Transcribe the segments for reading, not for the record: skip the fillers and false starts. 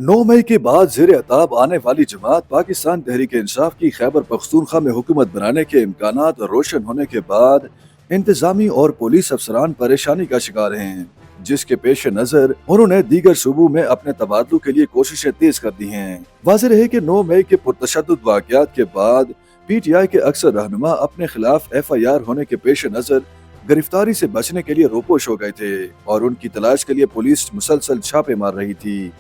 9 मई के बाद ज़ेर अताब आने वाली जमात पाकिस्तान तहरीक इंसाफ की खैबर पख्तूनख्वा में हुकूमत बनाने के इम्कानात रोशन होने के बाद इंतजामी और पुलिस अफसरान परेशानी का शिकार हैं, जिसके पेश नज़र उन्होंने दीगर सूबों में अपने तबादलों के लिए कोशिशें तेज कर दी हैं। वाज़ेह रहे कि 9 मई के पुरतशद्दुद वाक़यात के बाद PTI के अक्सर रहनुमा अपने खिलाफ FIR होने के पेश नज़र गिरफ्तारी से बचने के लिए रोपोश हो गए थे और उनकी तलाश के लिए पुलिस मुसलसल छापे मार रही थी।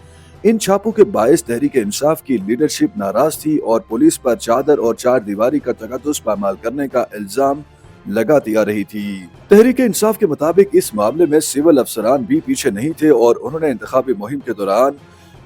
इन छापों के बायस तहरीक इंसाफ की लीडरशिप नाराज थी और पुलिस पर चादर और चार दीवारी का तकद्दुस पामाल करने का इल्जाम लगाती आ रही थी। तहरीक इंसाफ के मुताबिक इस मामले में सिविल अफसरान भी पीछे नहीं थे और उन्होंने इंतखाबी मुहिम के दौरान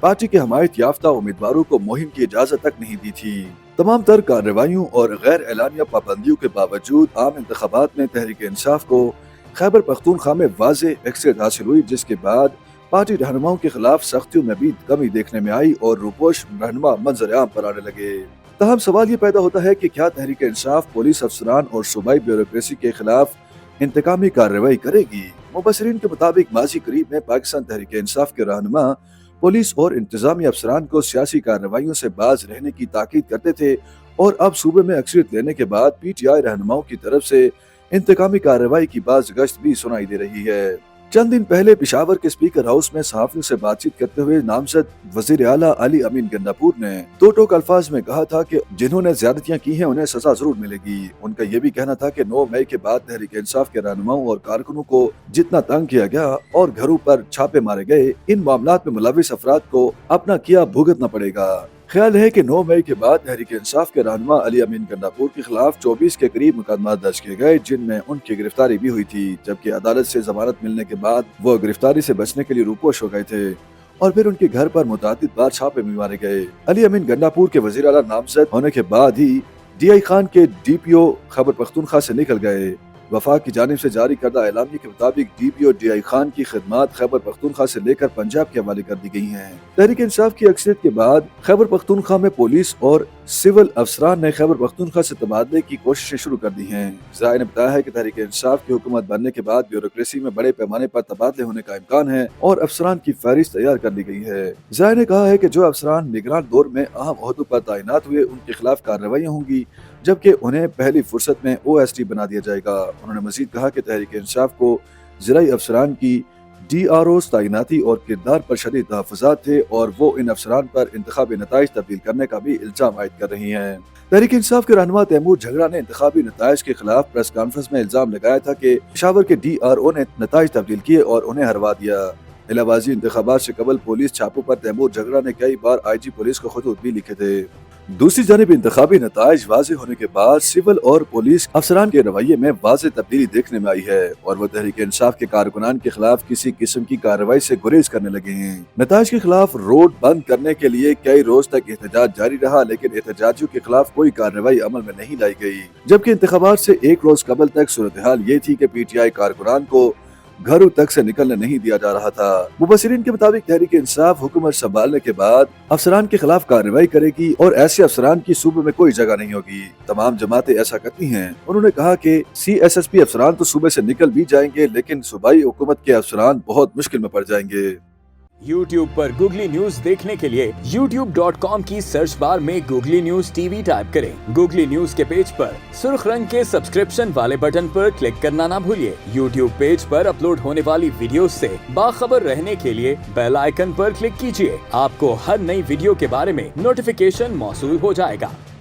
पार्टी के हमायत याफ्ता उम्मीदवारों को मुहिम की इजाजत तक नहीं दी थी। तमाम तर कार्रवाइयों और गैर एलानिया पाबंदियों के बावजूद आम इंतखाबात में तहरीक इंसाफ को खैबर पख्तूनख्वा में वाज़ेह एक्सेट हासिल हुई, जिसके बाद पार्टी रहनुमाओं के खिलाफ सख्तियों में भी कमी देखने में आई और रूपोश रहनुमा मंजर आम पर आने लगे। तहम सवाल ये पैदा होता है कि क्या तहरीक इंसाफ पुलिस अफसरान और सूबाई ब्यूरोक्रेसी के खिलाफ इंतकामी कार्रवाई करेगी? मुबसरीन के मुताबिक माजी करीब में पाकिस्तान तहरीक इंसाफ के रहनुमा पुलिस और इंतजामी अफसरान को सियासी कार्रवाइयों से बाज रहने की ताकीद करते थे और अब सूबे में अक्सरियत लेने के बाद PTI रहनुमाओं की तरफ से इंतकामी कार्रवाई की बाज गश्त भी सुनाई दे रही है। चंद दिन पहले पिशावर के स्पीकर हाउस में सहाफियों से बातचीत करते हुए नामजद वजीर आला अली अमीन गंडापुर ने दो टोक अल्फाज में कहा था कि जिन्होंने ज्यादतियां की हैं उन्हें सजा जरूर मिलेगी। उनका यह भी कहना था कि 9 मई के बाद तहरीक इंसाफ के रहनुमाओं और कारकुनों को जितना तंग किया गया और घरों पर छापे मारे गए, इन मामलात में मुलविस अफराद को अपना किया भुगतना पड़ेगा। ख्याल है कि 9 मई के बाद तहरीक इंसाफ के रहनुमा अली अमीन गंडापुर के खिलाफ 24 के करीब मुकदमा दर्ज किए गए, जिनमें उनकी गिरफ्तारी भी हुई थी, जबकि अदालत से जमानत मिलने के बाद वो गिरफ्तारी से बचने के लिए रूपोश हो गए थे और फिर उनके घर पर मुतअद्दिद बार छापे भी मारे गए। अली अमीन गंडापुर के वजीर आला नामजद होने के बाद ही DI खान के DPO खैबर पख्तूनख्वा से निकल गए। वफाक की जानिब से जारी करदा एलामिया के मुताबिक DPO DI खान की खिदमात खैबर पख्तूनख्वा से लेकर पंजाब के हवाले कर दी गई हैं। तहरीक इंसाफ की अक्सरियत के बाद खैबर पख्तूनख्वा में पुलिस और सिविल अफसरान ने खैबर पख्तूनख्वा से तबादले की कोशिशें शुरू कर दी हैं। ज़राए ने बताया है कि तहरीक इंसाफ की हुकूमत बनने के बाद ब्यूरोक्रेसी में बड़े पैमाने पर तबादले होने का इम्कान है और अफसरान की फहरिस्त तैयार कर ली गई है। ज़राए ने कहा है कि जो अफसरान निगरान दौर में अहम ओहदों पर तैनात हुए उनके खिलाफ कार्रवाइयाँ होंगी, जबकि उन्हें पहली फुर्सत में OST बना दिया जाएगा। उन्होंने मजीद कहा कि तहरीक इंसाफ को ज़राई अफसरान की DROs तैनाती और किरदार पर शदीद तहफ़्फ़ुज़ात थे और वो इन अफसरान पर इंतखाबी नताइज तब्दील करने का भी इल्जाम आयद कर रही हैं। तहरीक इंसाफ के रहनुमा तैमूर झगड़ा ने इंतखाबी नताइज के खिलाफ प्रेस कॉन्फ्रेंस में इल्जाम लगाया था कि पेशावर के DRO ने नताइज तब्दील किए और उन्हें हरवा दिया। इलाहाबादी इंतखाबात से कबल पुलिस छापों पर तैमूर झगड़ा ने कई बार IG पुलिस को खतूत भी लिखे थे। दूसरी जानिब इंतखाबी नताइज वाज़ेह होने के बाद सिविल और पुलिस अफसरान के रवैये में वाज़ेह तब्दीली देखने में आई है और वो तहरीक इंसाफ के कारकुनान के खिलाफ किसी किस्म की कार्रवाई से गुरेज करने लगे हैं। नताइज के खिलाफ रोड बंद करने के लिए कई रोज तक एहतजाज जारी रहा, लेकिन एहतजाजियों के खिलाफ कोई कार्रवाई अमल में नहीं लाई गई, जबकि इंतखाबात से एक रोज कबल तक सूरत हाल ये थी कि PTI कारकुनान को घरों तक से निकलने नहीं दिया जा रहा था। मुबसरीन के मुताबिक तहरीक इंसाफ हुकूमत संभालने के बाद अफसरान के खिलाफ कार्रवाई करेगी और ऐसे अफसरान की सूबे में कोई जगह नहीं होगी। तमाम जमातें ऐसा करती हैं। उन्होंने कहा कि CSSP अफसरान तो सूबे से निकल भी जाएंगे, लेकिन सूबाई हुकूमत के अफसरान बहुत मुश्किल में पड़ जाएंगे। YouTube पर गूगली न्यूज देखने के लिए youtube.com की सर्च बार में गूगली न्यूज TV टाइप करें। गूगली न्यूज के पेज पर सुर्ख रंग के सब्सक्रिप्शन वाले बटन पर क्लिक करना ना भूलिए। YouTube पेज पर अपलोड होने वाली वीडियोस से बाखबर रहने के लिए बेल आइकन पर क्लिक कीजिए। आपको हर नई वीडियो के बारे में नोटिफिकेशन मौसूल हो जाएगा।